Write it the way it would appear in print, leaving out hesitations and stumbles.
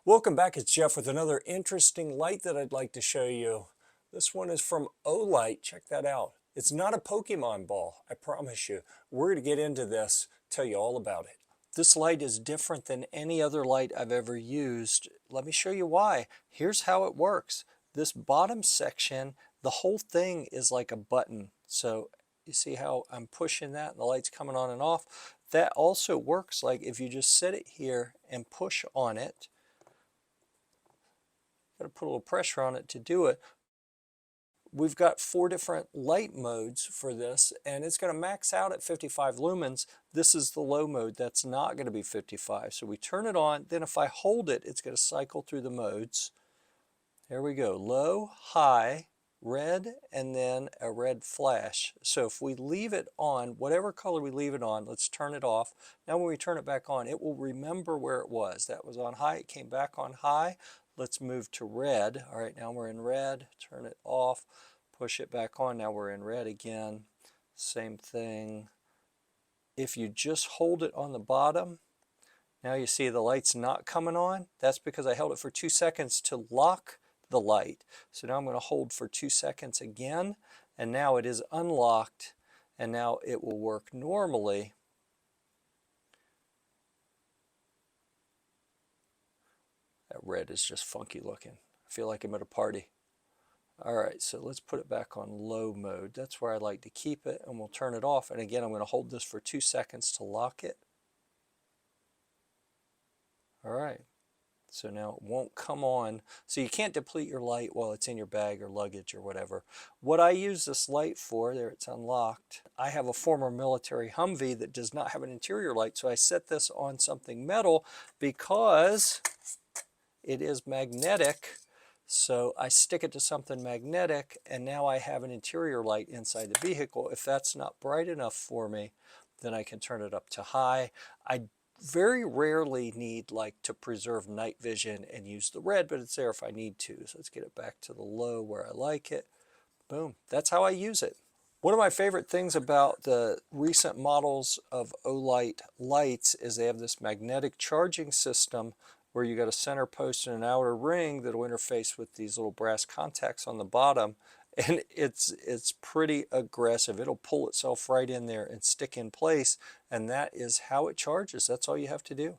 Welcome back, it's Jeff with another interesting light that I'd like to show you. This one is from Olight, check that out. It's not a Pokemon ball, I promise you. We're going to get into this, tell you all about it. This light is different than any other light I've ever used. Let me show you why. Here's how it works. This bottom section, the whole thing is like a button. So you see how I'm pushing that and the light's coming on and off? That also works like if you just set it here and push on it. Got to put a little pressure on it to do it. We've got 4 different light modes for this, and it's going to max out at 55 lumens. This is the low mode. That's not going to be 55. So we turn it on. Then if I hold it, it's going to cycle through the modes. There we go. Low, high, red, and then a red flash. So if we leave it on, whatever color we leave it on, let's turn it off. Now when we turn it back on, it will remember where it was. That was on high. It came back on high. Let's move to red. All right, now we're in red. Turn it off, push it back on. Now we're in red again. Same thing. If you just hold it on the bottom, now you see the light's not coming on. That's because I held it for 2 seconds to lock the light. So now I'm going to hold for 2 seconds again, and now it is unlocked, and now it will work normally. That red is just funky looking. I feel like I'm at a party. All right, so let's put it back on low mode. That's where I like to keep it, and we'll turn it off. And again, I'm going to hold this for 2 seconds to lock it. All right, so now it won't come on. So you can't deplete your light while it's in your bag or luggage or whatever. What I use this light for, there it's unlocked. I have a former military Humvee that does not have an interior light, so I set this on something metal because it is magnetic. So I stick it to something magnetic, and now I have an interior light inside the vehicle. If that's not bright enough for me, then I can turn it up to high. I very rarely need to preserve night vision and use the red, but it's there if I need to. So let's get it back to the low where I like it. Boom, that's how I use it. One of my favorite things about the recent models of Olight lights is they have this magnetic charging system where you got a center post and an outer ring that'll interface with these little brass contacts on the bottom, and it's pretty aggressive. It'll pull itself right in there and stick in place, and that is how it charges. That's all you have to do.